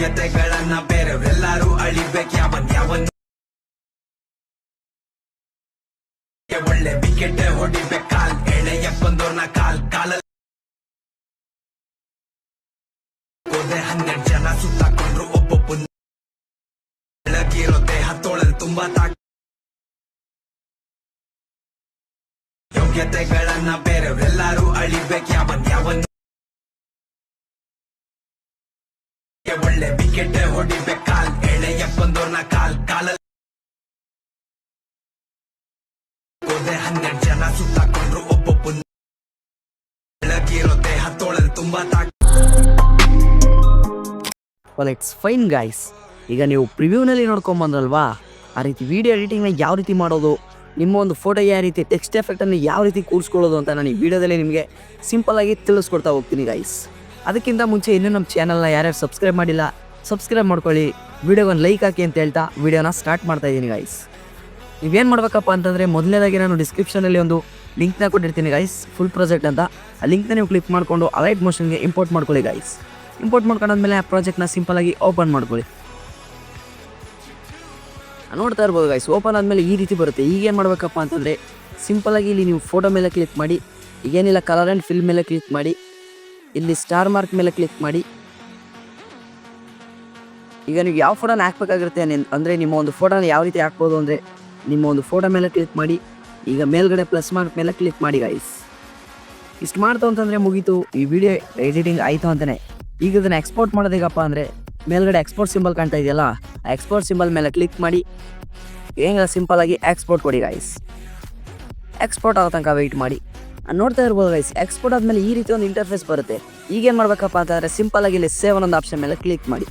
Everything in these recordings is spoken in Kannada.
ಯೋಗ್ಯತೆಗಳನ್ನ ಬೇರೆಯವರೆಲ್ಲರೂ ಅಳಿಬೇಕು. ಯಾವನ್ ಒಳ್ಳೆ ವಿಕೆಟ್ ಹೊಡಿಬೇಕು. ಕಾಲ್ ಎಳೆಯ ಬಂದೋರ್ನ ಕಾಲಲ್ಲಿ 12 ಜನ ಸುತ್ತಾಕೊಂಡ್ರು. ಒಬ್ಬೊಬ್ಬ ಬೆಳಗಿರೋ ದೇಹ ತೋಳಲ್ ತುಂಬಾ ಯೋಗ್ಯತೆಗಳನ್ನ ಬೇರೆಯವರೆಲ್ಲರೂ ಅಳಿಬೇಕು. ಯಾವನ್ ಒಳ್ಳೆ ವಿಕೆಟ್ ಹೊಡಿಬೇಕು. ಕಾಲ್ ಎಳೆಯ ಬಂದೋರ್ನ ಕಾಲಲ್ಲಿ 12 ಜನ ಸುತ್ತಾಕೊಂಡ್ರು. ಒಬ್ಬೊಬ್ಬ ಬೆಳಗಿರೋ ದೇಹ ತೋಳಲ್ ತುಂಬಾ ಇಟ್ಸ್ ಫೈನ್ ಗೈಸ್. ಈಗ ನೀವು ಪ್ರಿವ್ಯೂನಲ್ಲಿ ನೋಡ್ಕೊಂಬಂದ್ರಲ್ವಾ, ಆ ರೀತಿ ವಿಡಿಯೋ ಎಡಿಟಿಂಗ್ನ ಯಾವ ರೀತಿ ಮಾಡೋದು, ನಿಮ್ಮ ಒಂದು ಫೋಟೋ ಯಾವ ರೀತಿ ಟೆಕ್ಸ್ಟ್ ಎಫೆಕ್ಟನ್ನು ಯಾವ ರೀತಿ ಕೂರಿಸ್ಕೊಳ್ಳೋದು ಅಂತ ನಾನು ಈ ವಿಡಿಯೋದಲ್ಲಿ ನಿಮಗೆ ಸಿಂಪಲ್ಲಾಗಿ ತಿಳಿಸ್ಕೊಡ್ತಾ ಹೋಗ್ತೀನಿ ಗೈಸ್. ಅದಕ್ಕಿಂತ ಮುಂಚೆ ಇನ್ನೂ ನಮ್ಮ ಚಾನಲ್ನ ಯಾರ್ಯಾರು ಸಬ್ಸ್ಕ್ರೈಬ್ ಮಾಡಿಲ್ಲ ಸಬ್ಸ್ಕ್ರೈಬ್ ಮಾಡ್ಕೊಳ್ಳಿ, ವಿಡಿಯೋಗೆ ಒಂದು ಲೈಕ್ ಹಾಕಿ ಅಂತ ಹೇಳ್ತಾ ವಿಡಿಯೋನ ಸ್ಟಾರ್ಟ್ ಮಾಡ್ತಾಯಿದ್ದೀನಿ ಗೈಸ್. ನೀವೇನು ಮಾಡಬೇಕಪ್ಪ ಅಂತಂದರೆ ಮೊದಲನೇದಾಗಿ ನಾನು ಡಿಸ್ಕ್ರಿಪ್ಷನಲ್ಲಿ ಒಂದು ಲಿಂಕ್ನ ಕೊಟ್ಟಿರ್ತೀನಿ ಗೈಸ್, ಫುಲ್ ಪ್ರಾಜೆಕ್ಟ್ ಅಂತ. ಆ ಲಿಂಕ್ನ ನೀವು ಕ್ಲಿಕ್ ಮಾಡಿಕೊಂಡು ಅಲೈಟ್ ಮೋಷನ್ಗೆ ಇಂಪೋರ್ಟ್ ಮಾಡ್ಕೊಳ್ಳಿ ಗೈಸ್. ಇಂಪೋರ್ಟ್ ಮಾಡ್ಕೊಂಡಾದ್ಮೇಲೆ ಆ ಪ್ರಾಜೆಕ್ಟ್ನ ಸಿಂಪಲಾಗಿ ಓಪನ್ ಮಾಡ್ಕೊಳ್ಳಿ. ನೋಡ್ತಾ ಇರ್ಬೋದು ಗೈಸ್, ಓಪನ್ ಆದಮೇಲೆ ಈ ರೀತಿ ಬರುತ್ತೆ. ಈಗೇನು ಮಾಡಬೇಕಪ್ಪ ಅಂತಂದರೆ ಸಿಂಪಲಾಗಿ ಇಲ್ಲಿ ನೀವು ಫೋಟೋ ಮೇಲೆ ಕ್ಲಿಕ್ ಮಾಡಿ, ಈಗೇನಿಲ್ಲ ಕಲರ್ ಆ್ಯಂಡ್ ಫಿಲ್ ಮೇಲೆ ಕ್ಲಿಕ್ ಮಾಡಿ, ಇಲ್ಲಿ ಸ್ಟಾರ್ ಮಾರ್ಕ್ ಮೇಲೆ ಕ್ಲಿಕ್ ಮಾಡಿ. ಈಗ ನೀವು ಯಾವ ಫೋಟೋನ ಹಾಕ್ಬೇಕಾಗಿರುತ್ತೆ ಅಂದರೆ ನಿಮ್ಮ ಒಂದು ಫೋಟೋನ ಯಾವ ರೀತಿ ಹಾಕ್ಬೋದು ಅಂದರೆ ನಿಮ್ಮ ಒಂದು ಫೋಟೋ ಮೇಲೆ ಕ್ಲಿಕ್ ಮಾಡಿ, ಈಗ ಮೇಲ್ಗಡೆ ಪ್ಲಸ್ ಮಾರ್ಕ್ ಮೇಲೆ ಕ್ಲಿಕ್ ಮಾಡಿ ಗೈಸ್. ಇಷ್ಟು ಮಾಡ್ತು ಅಂತಂದರೆ ಮುಗೀತು, ಈ ವಿಡಿಯೋ ಎಡಿಟಿಂಗ್ ಆಯಿತು ಅಂತಲೇ. ಈಗ ಇದನ್ನು ಎಕ್ಸ್ಪೋರ್ಟ್ ಮಾಡೋದೇಗಪ್ಪ ಅಂದರೆ ಮೇಲ್ಗಡೆ ಎಕ್ಸ್ಪೋರ್ಟ್ ಸಿಂಬಲ್ ಕಾಣ್ತಾ ಇದೆಯಲ್ಲ, ಆ ಎಕ್ಸ್ಪೋರ್ಟ್ ಸಿಂಬಲ್ ಮೇಲೆ ಕ್ಲಿಕ್ ಮಾಡಿ ಹೆಂಗೆ ಸಿಂಪಲಾಗಿ ಎಕ್ಸ್ಪೋರ್ಟ್ ಕೊಡಿ ಗೈಸ್. ಎಕ್ಸ್ಪೋರ್ಟ್ ಆಗೋ ತನಕ ವೆಯ್ಟ್ ಮಾಡಿ. ನೋಡ್ತಾ ಇರ್ಬೋದು ಗೈಸ್, ಎಕ್ಸ್ಪೋರ್ಟ್ ಆದಮೇಲೆ ಈ ರೀತಿ ಒಂದು ಇಂಟರ್ಫೇಸ್ ಬರುತ್ತೆ. ಈಗೇನು ಮಾಡಬೇಕಪ್ಪ ಅಂತಂದರೆ ಸಿಂಪಲಾಗಿ ಇಲ್ಲಿ ಸೇವ್ ಅನ್ನೊಂದು ಆಪ್ಷನ್ ಮೇಲೆ ಕ್ಲಿಕ್ ಮಾಡಿ.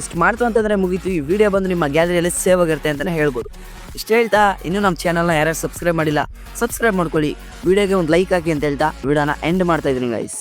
ಇಷ್ಟು ಮಾಡ್ತು ಅಂತಂದರೆ ಮುಗೀತು, ಈ ವಿಡಿಯೋ ಬಂದು ನಿಮ್ಮ ಗ್ಯಾಲರಿಯಲ್ಲಿ ಸೇವ್ ಆಗಿರುತ್ತೆ ಅಂತಲೇ ಹೇಳ್ಬೋದು. ಇಷ್ಟು ಹೇಳ್ತಾ ಇನ್ನೂ ನಮ್ಮ ಚಾನಲ್ನ ಯಾರ್ಯಾರು ಸಬ್ಸ್ಕ್ರೈಬ್ ಮಾಡಿಲ್ಲ ಸಬ್ಸ್ಕ್ರೈಬ್ ಮಾಡ್ಕೊಳ್ಳಿ, ವಿಡಿಯೋಗೆ ಒಂದು ಲೈಕ್ ಹಾಕಿ ಅಂತ ಹೇಳ್ತಾ ವಿಡಿಯೋನ ಎಂಡ್ ಮಾಡ್ತಾಯಿದ್ದೀನಿ ಗೈಸ್.